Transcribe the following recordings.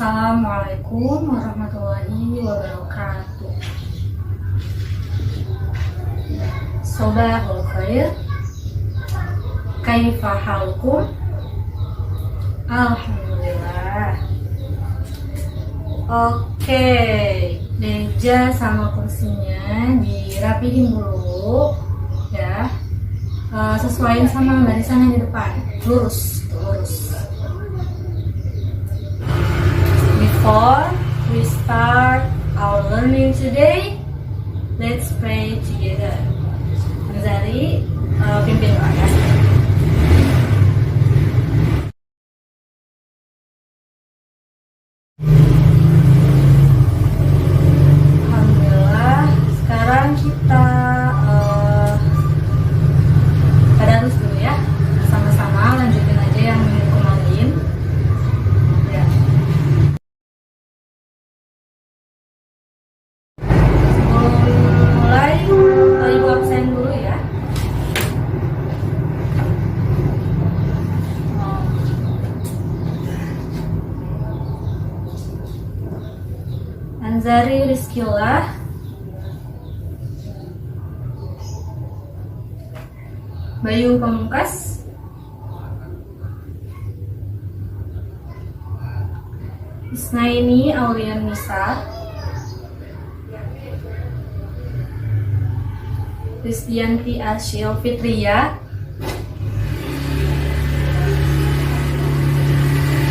Assalamualaikum warahmatullahi wabarakatuh. Sobahul khair. Kaifa halukum? Alhamdulillah. Oke, meja sama kursinya dirapihin dulu ya. Sesuaiin sama barisan yang di depan. Lurus. Before we start our learning today, let's pray together. Anzari, pimpin doa ya. Alhamdulillah, sekarang kita tadarus dulu ya. Sama-sama lanjutin aja yang minggu kemarin. Ya. Mulai, ibu absen dulu ya. Anzari Rizkillah, Bayu Pamungkas, Isnaini Aulian Nisa, Rizdianti Arsyil Fitria,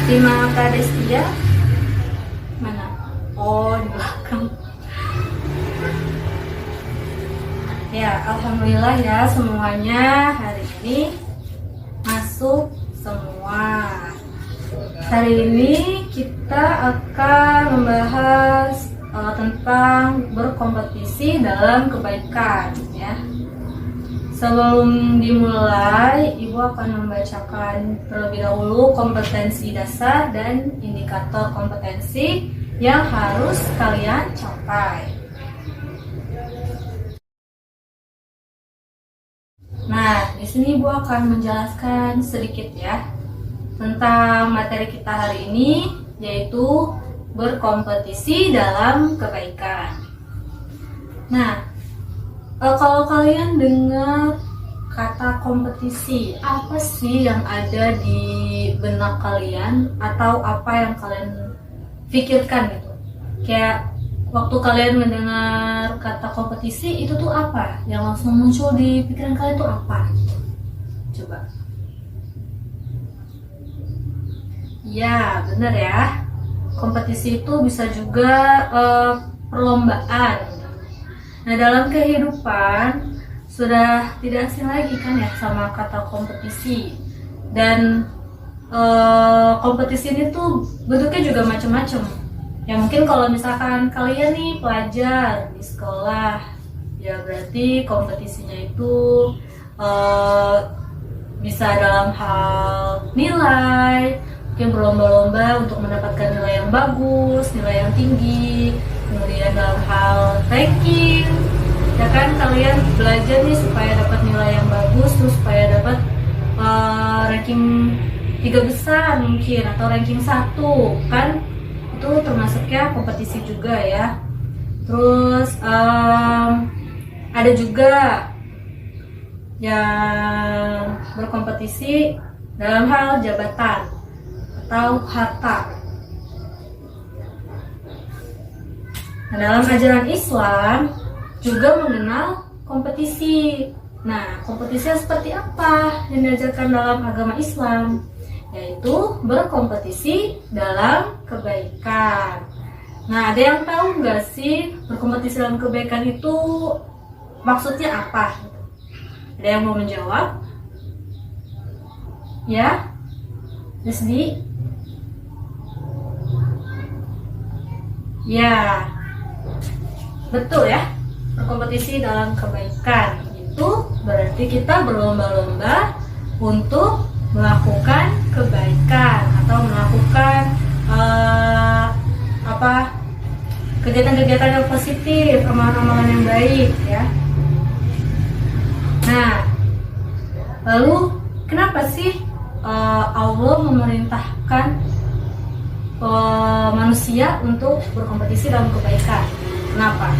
Timaka Destia, mana? Oh, di belakang. Ya, alhamdulillah ya semuanya hari ini masuk semua. Hari ini kita akan membahas tentang berkompetisi dalam kebaikan ya. Sebelum dimulai, Ibu akan membacakan terlebih dahulu kompetensi dasar dan indikator kompetensi yang harus kalian capai. Nah, di sini Ibu akan menjelaskan sedikit ya tentang materi kita hari ini, yaitu berkompetisi dalam kebaikan. Nah, kalau kalian dengar kata kompetisi, apa sih yang ada di benak kalian atau apa yang kalian pikirkan gitu? Kayak waktu kalian mendengar kata kompetisi itu tuh apa? Yang langsung muncul di pikiran kalian tuh apa? Coba. Ya, bener ya. Kompetisi itu bisa juga perlombaan. Nah, dalam kehidupan sudah tidak asing lagi kan ya sama kata kompetisi. Dan kompetisi ini tuh bentuknya juga macam-macam. Ya mungkin kalau misalkan kalian nih pelajar di sekolah, ya berarti kompetisinya itu bisa dalam hal nilai, mungkin berlomba-lomba untuk mendapatkan nilai yang bagus, nilai yang tinggi, kemudian dalam hal ranking, ya kan kalian belajar nih supaya dapat nilai yang bagus, terus supaya dapat ranking 3 besar mungkin atau ranking 1 kan, itu termasuknya kompetisi juga ya. Terus ada juga yang berkompetisi dalam hal jabatan atau harta. Nah, dalam ajaran Islam juga mengenal kompetisi. Nah, kompetisi seperti apa yang diajarkan dalam agama Islam? Yaitu berkompetisi dalam kebaikan. Nah, ada yang tahu nggak sih berkompetisi dalam kebaikan itu maksudnya apa? Ada yang mau menjawab? Ya, Rizdi? Ya, betul ya. Berkompetisi dalam kebaikan itu berarti kita berlomba-lomba untuk melakukan kebaikan atau melakukan kegiatan-kegiatan yang positif, amalan-amalan yang baik ya. Nah, lalu kenapa sih Allah memerintahkan manusia untuk berkompetisi dalam kebaikan. Kenapa?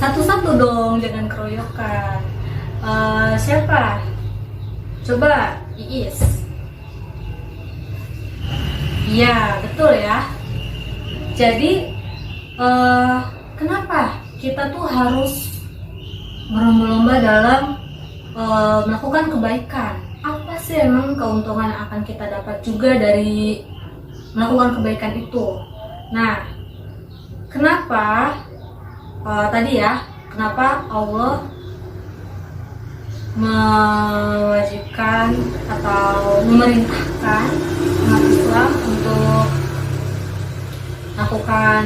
Satu-satu dong, jangan keroyokan. Siapa? Coba, Iis. Iya, betul ya. Jadi, kenapa kita tuh harus berlomba-lomba dalam melakukan kebaikan? Apa sih emang keuntungan yang akan kita dapat juga dari melakukan kebaikan itu? Nah, kenapa tadi ya, kenapa Allah mewajibkan atau memerintahkan umat Islam untuk melakukan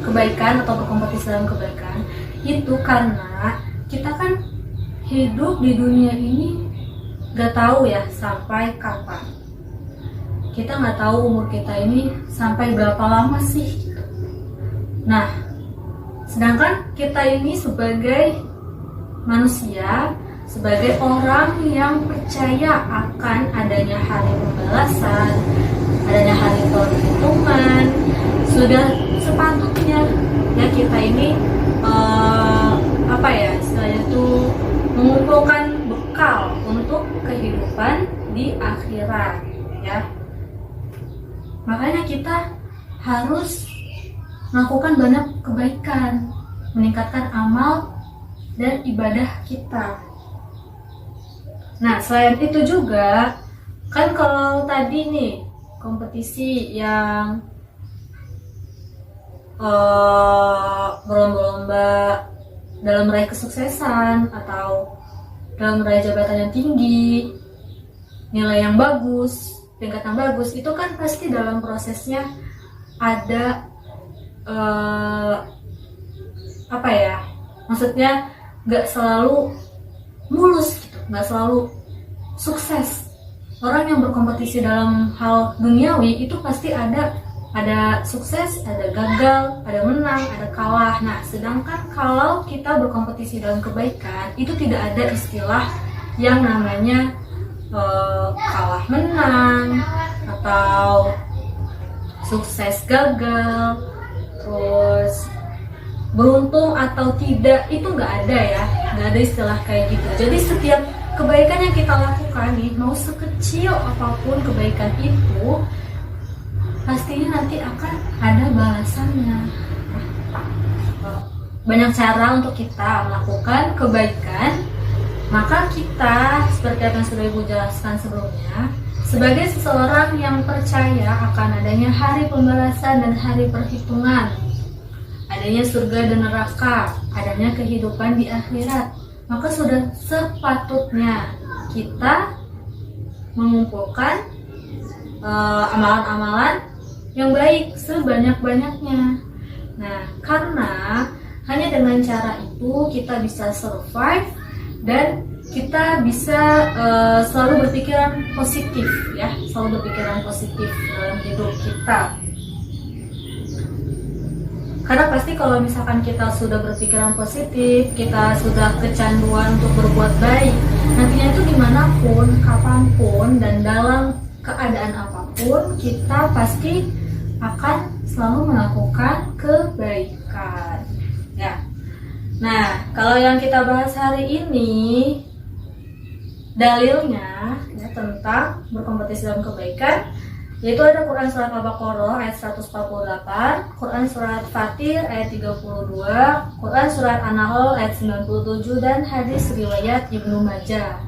kebaikan atau berkompetisi dalam kebaikan? Itu karena kita kan hidup di dunia ini gak tahu ya sampai kapan. Kita gak tahu umur kita ini sampai berapa lama sih. Nah, sedangkan kita ini sebagai manusia, sebagai orang yang percaya akan adanya hari pembalasan, adanya hari perhitungan, sudah sepatutnya ya kita ini istilahnya itu mengumpulkan bekal untuk kehidupan di akhirat ya. Makanya kita harus melakukan banyak kebaikan, meningkatkan amal dan ibadah kita. Nah, selain itu juga kan kalau tadi nih kompetisi yang berlomba-lomba dalam meraih kesuksesan atau dalam meraih jabatan yang tinggi, nilai yang bagus, tingkat yang bagus, itu kan pasti dalam prosesnya ada maksudnya nggak selalu mulus gitu, nggak selalu sukses. Orang yang berkompetisi dalam hal duniawi itu pasti ada sukses, ada gagal, ada menang, ada kalah. Nah, sedangkan kalau kita berkompetisi dalam kebaikan, itu tidak ada istilah yang namanya kalah menang atau sukses gagal, terus beruntung atau tidak, itu nggak ada ya, nggak ada istilah kayak gitu. Jadi setiap kebaikan yang kita lakukan nih, mau sekecil apapun kebaikan itu, pastinya nanti akan ada balasannya. Banyak cara untuk kita melakukan kebaikan. Maka kita, seperti apa yang sudah Ibu jelaskan sebelumnya, sebagai seseorang yang percaya akan adanya hari pembalasan dan hari perhitungan, adanya surga dan neraka, adanya kehidupan di akhirat, maka sudah sepatutnya kita mengumpulkan amalan-amalan yang baik sebanyak-banyaknya. Nah, karena hanya dengan cara itu kita bisa survive dan kita bisa selalu berpikiran positif ya, selalu berpikiran positif dalam hidup kita. Karena pasti kalau misalkan kita sudah berpikiran positif, kita sudah kecanduan untuk berbuat baik, nantinya itu dimanapun, kapanpun, dan dalam keadaan apapun, kita pasti akan selalu melakukan kebaikan ya. Nah, kalau yang kita bahas hari ini dalilnya ya, tentang berkompetisi dalam kebaikan, yaitu ada Quran surat Al-Baqarah ayat 148, Quran surat Fatir ayat 32, Quran surat An-Nahl ayat 97, dan hadis riwayat Ibnu Majah.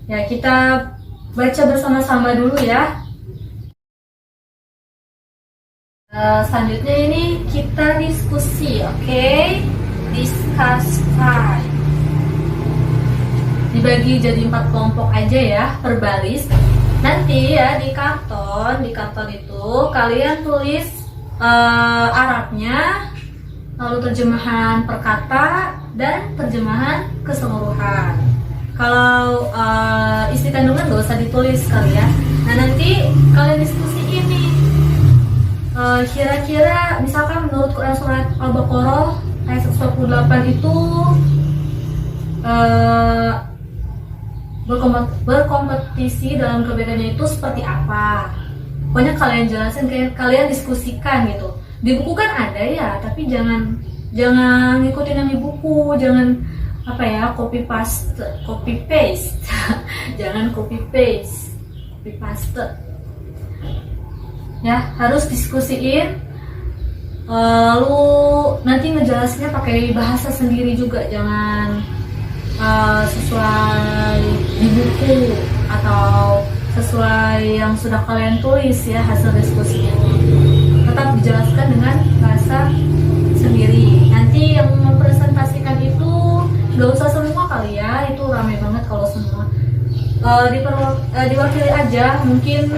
Ya, kita baca bersama-sama dulu ya. Selanjutnya ini kita diskusi, oke? Discuss time. Dibagi jadi 4 kelompok aja ya, per baris. Nanti ya di karton itu kalian tulis Arabnya, lalu terjemahan per kata dan terjemahan keseluruhan. Kalau isi kandungan gak usah ditulis kali ya. Nah, nanti kalian diskusiin nih, kira-kira misalkan menurut Quran surat Al-Baqarah ayat 148 itu berkompetisi dalam kebaikannya itu seperti apa. Pokoknya kalian jelasin, kayak kalian diskusikan gitu. Di buku kan ada ya, tapi jangan ngikutin yang di buku, jangan apa ya, copy paste jangan copy paste ya, harus diskusiin. Lalu nanti ngejelasinnya pakai bahasa sendiri juga, jangan sesuai di buku atau sesuai yang sudah kalian tulis ya hasil diskusinya. Tetap dijelaskan dengan bahasa sendiri. Nanti yang mempresentasikan itu nggak usah semua kali ya, itu ramai banget kalau semua. Diwakili aja, mungkin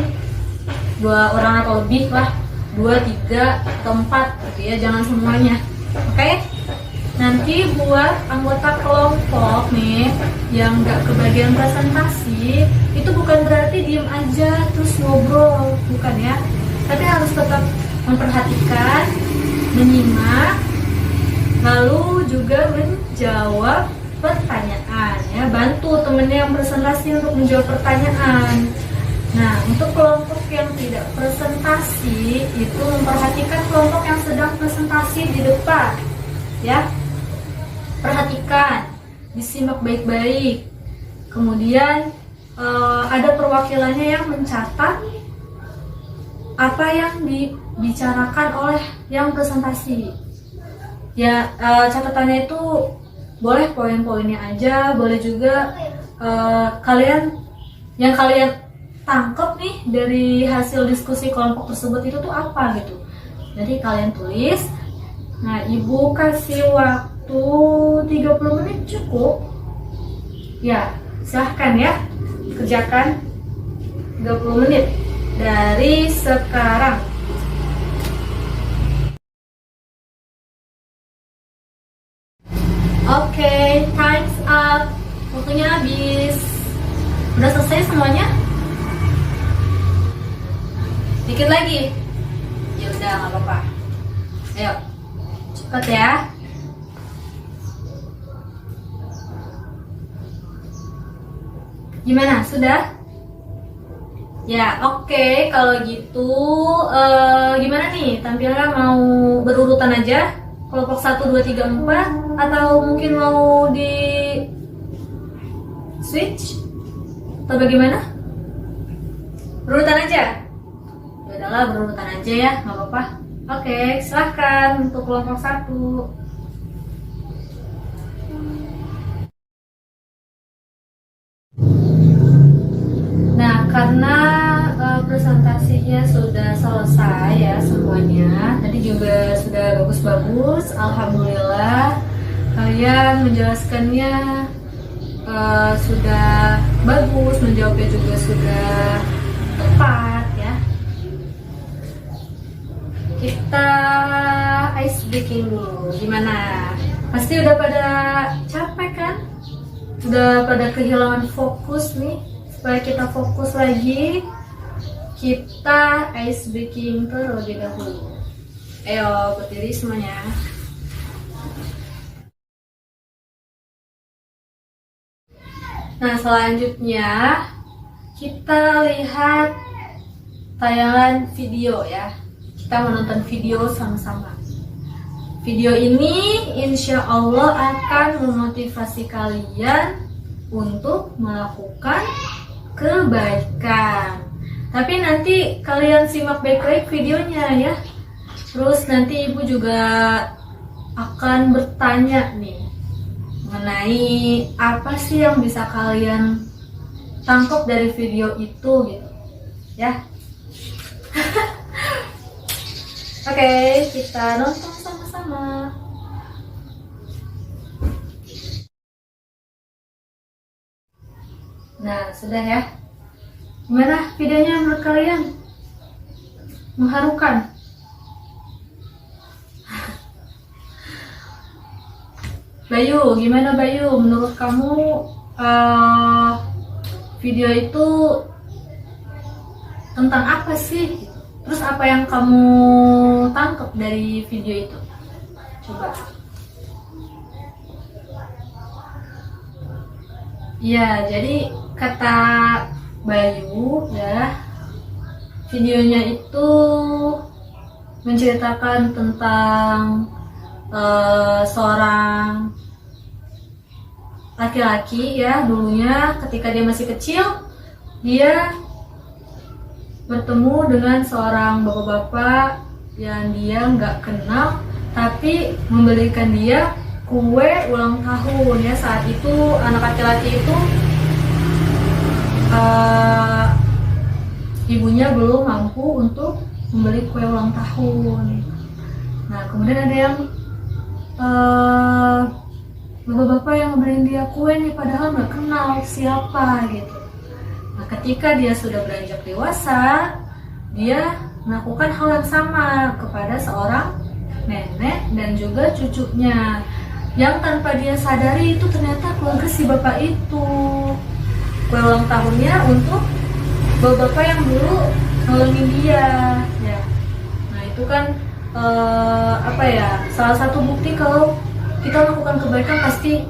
2 orang atau lebih lah, 2, 3, atau 4 gitu ya, jangan semuanya. Oke? Nanti buat anggota kelompok nih yang nggak kebagian presentasi, itu bukan berarti diem aja terus ngobrol, bukan ya, tapi harus tetap memperhatikan, menyimak, lalu juga menjawab pertanyaan ya, bantu temennya yang presentasi untuk menjawab pertanyaan. Nah, untuk kelompok yang tidak presentasi itu memperhatikan kelompok yang sedang presentasi di depan ya, perhatikan, disimak baik-baik. Kemudian ada perwakilannya yang mencatat apa yang dibicarakan oleh yang presentasi ya. Catatannya itu boleh poin-poinnya aja, boleh juga kalian tangkap nih dari hasil diskusi kelompok tersebut itu tuh apa gitu, jadi kalian tulis. Nah, ibu kasih waktu 30 menit cukup ya, silahkan ya kerjakan 30 menit dari sekarang. Oke, time's up. Waktunya habis. Udah selesai semuanya? Dikit lagi? Ya udah, nggak apa-apa. Ayo, cepat ya. Gimana? Sudah? Ya, oke. Kalau gitu, gimana nih? Tampilannya mau berurutan aja? Kelompok 1, 2, 3, 4? Atau mungkin mau di switch? Atau bagaimana? Berurutan aja? Ya udahlah, berurutan aja ya, nggak apa-apa. Oke, silahkan untuk kelompok 1. Nah, karena presentasinya sudah selesai ya semuanya, tadi juga sudah bagus-bagus, alhamdulillah. Kalian menjelaskannya sudah bagus, menjawabnya juga sudah tepat ya. Kita ice breaking dulu. Gimana? Pasti udah pada capek kan? Udah pada kehilangan fokus nih. Supaya kita fokus lagi, kita ice breaking terlebih dahulu. Ayo berdiri semuanya. Nah, selanjutnya kita lihat tayangan video ya. Kita menonton video sama-sama. Video ini insya Allah akan memotivasi kalian untuk melakukan kebaikan. Tapi nanti kalian simak baik-baik videonya ya. Terus nanti ibu juga akan bertanya nih mengenai apa sih yang bisa kalian tangkap dari video itu gitu ya. Oke, kita nonton sama-sama. Nah, sudah ya. Gimana videonya menurut kalian? Mengharukan? Bayu, gimana Bayu? Menurut kamu video itu tentang apa sih? Terus apa yang kamu tangkap dari video itu? Coba. Ya, jadi kata Bayu ya, videonya itu menceritakan tentang seorang laki-laki ya, dulunya ketika dia masih kecil dia bertemu dengan seorang bapak-bapak yang dia nggak kenal, tapi memberikan dia kue ulang tahun ya. Saat itu anak laki-laki itu ibunya belum mampu untuk membeli kue ulang tahun. Nah kemudian ada yang bapak-bapak yang ngebeliin dia kue nih, padahal nggak kenal siapa gitu. Nah ketika dia sudah beranjak dewasa, dia melakukan hal yang sama kepada seorang nenek dan juga cucunya, yang tanpa dia sadari itu ternyata keluarga si bapak itu. Kue ulang tahunnya untuk bapak-bapak yang dulu nolongin dia ya. Nah itu kan salah satu bukti kalau kita melakukan kebaikan pasti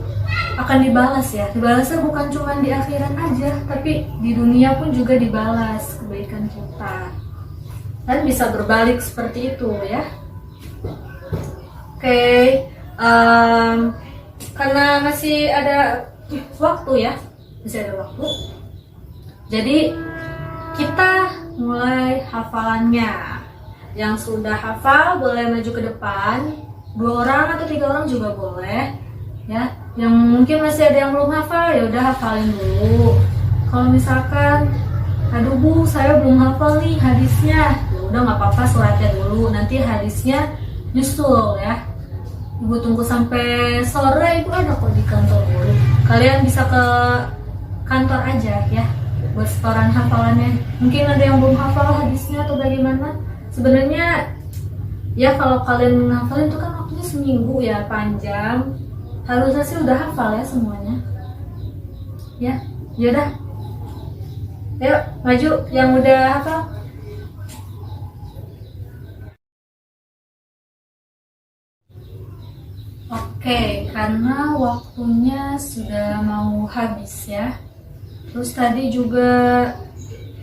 akan dibalas ya. Dibalasnya bukan cuma di akhirat aja, tapi di dunia pun juga dibalas kebaikan kita. Dan bisa berbalik seperti itu ya. Oke, karena masih ada waktu ya, masih ada waktu. Jadi kita mulai hafalannya. Yang sudah hafal boleh maju ke depan, 2 orang atau 3 orang juga boleh ya. Yang mungkin masih ada yang belum hafal, ya udah hafalin dulu. Kalau misalkan aduh Bu, saya belum hafal nih hadisnya, ya udah nggak apa-apa, suratnya dulu, nanti hadisnya nyusul ya. Ibu tunggu sampai sore, Ibu ada kok di kantor dulu. Kalian bisa ke kantor aja ya buat setoran hafalannya. Mungkin ada yang belum hafal hadisnya atau bagaimana. Sebenarnya ya kalau kalian menghafalin itu kan waktunya seminggu ya, panjang. Harusnya sih udah hafal ya semuanya. Ya, yaudah. Ayo maju yang udah hafal. Oke, karena waktunya sudah mau habis ya. Terus tadi juga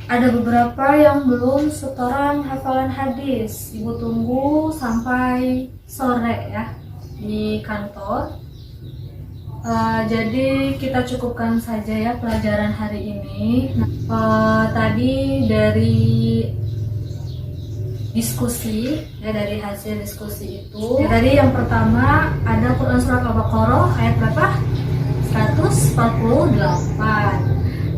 ada beberapa yang belum setoran hafalan hadis. Ibu tunggu sampai sore ya di kantor. Jadi kita cukupkan saja ya pelajaran hari ini. Tadi dari diskusi ya, dari hasil diskusi itu ya, tadi yang pertama ada Quran surat Al-Baqarah ayat berapa? 148.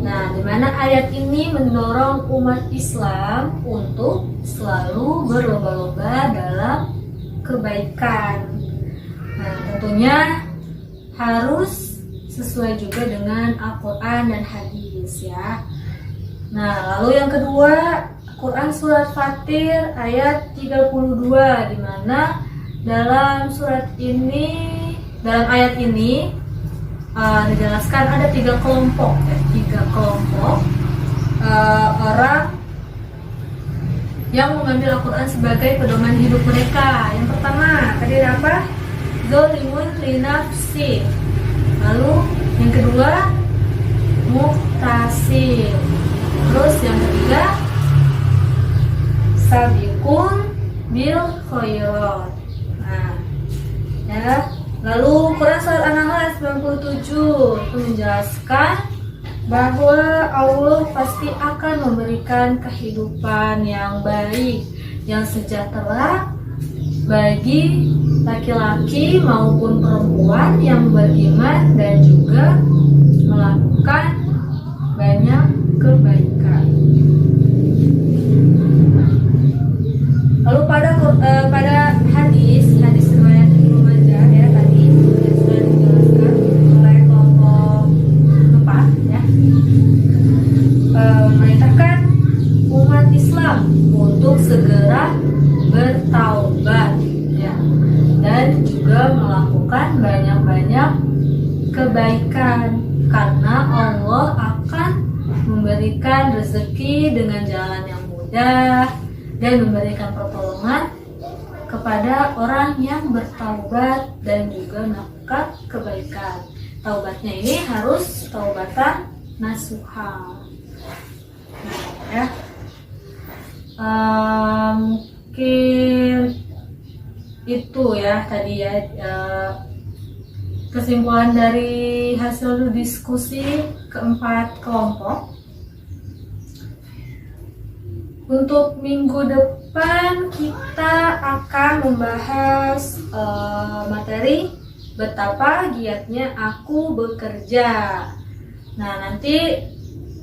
Nah, di mana ayat ini mendorong umat Islam untuk selalu berlomba-lomba dalam kebaikan. Nah, tentunya harus sesuai juga dengan Al-Quran dan hadis ya. Nah, lalu yang kedua, Quran surat Fatir ayat 32, di mana dalam ayat ini dijelaskan ada 3 kelompok orang yang mengambil Al-Quran sebagai pedoman hidup mereka. Yang pertama tadi ada apa? Zolimun li nafsi. Lalu yang kedua muqtasid. Terus yang ketiga sabiqun bil khairat. Nah ya, lalu Quran surat An-Nahl ayat 97 itu menjelaskan bahwa Allah pasti akan memberikan kehidupan yang baik, yang sejahtera bagi laki-laki maupun perempuan yang beriman dan juga melakukan banyak kebaikan. Lalu pada hadis riwayat Ibnu Majah ya, tadi yang sudah dijelaskan oleh kelompok 4 ya, memerintahkan umat Islam untuk segera bertaubat ya, dan juga melakukan banyak-banyak kebaikan, karena Allah akan memberikan rezeki dengan jalan yang mudah dan memberikan pertolongan kepada orang yang bertaubat dan juga melakukan kebaikan. Taubatnya ini harus taubatan nasuha. Ya. Mungkin itu ya tadi ya kesimpulan dari hasil diskusi keempat kelompok. Untuk minggu depan kita akan membahas materi betapa giatnya aku bekerja. Nah, nanti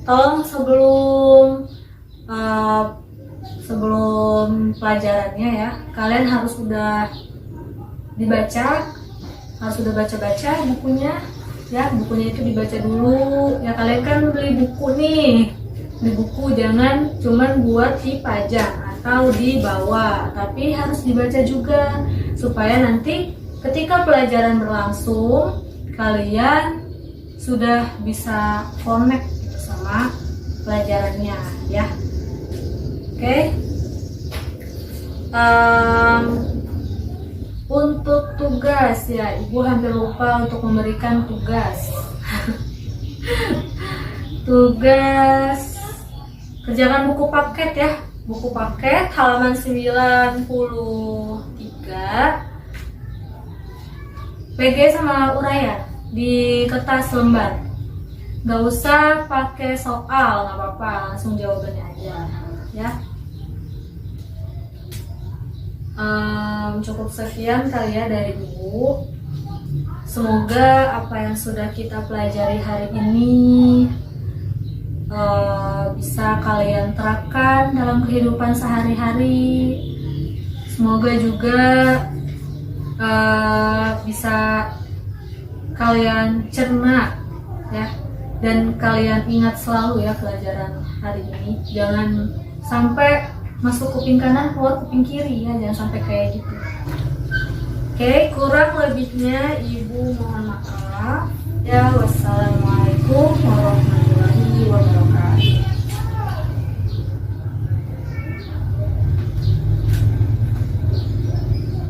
tolong sebelum pelajarannya ya, kalian harus sudah baca-baca bukunya ya. Bukunya itu dibaca dulu ya. Kalian kan beli buku nih, jangan cuman buat dipajang atau dibawa, tapi harus dibaca juga supaya nanti ketika pelajaran berlangsung kalian sudah bisa connect gitu sama pelajarannya ya. Oke. Untuk tugas ya, Ibu hampir lupa untuk memberikan tugas. Tugas kerjakan buku paket ya. Buku paket halaman 93, PG sama uraian di kertas lembar. Gak usah pakai soal, nggak apa-apa, langsung jawabannya aja ya. Cukup sekian kali ya dari Ibu. Semoga apa yang sudah kita pelajari hari ini bisa kalian terapkan dalam kehidupan sehari-hari. Semoga juga bisa kalian cerna ya, dan kalian ingat selalu ya pelajaran hari ini. Jangan sampai masuk kuping kanan keluar kuping kiri ya, jangan sampai kayak gitu. Oke, kurang lebihnya Ibu mohon maaf ya. Wassalamualaikum warahmatullahi wabarakatuh.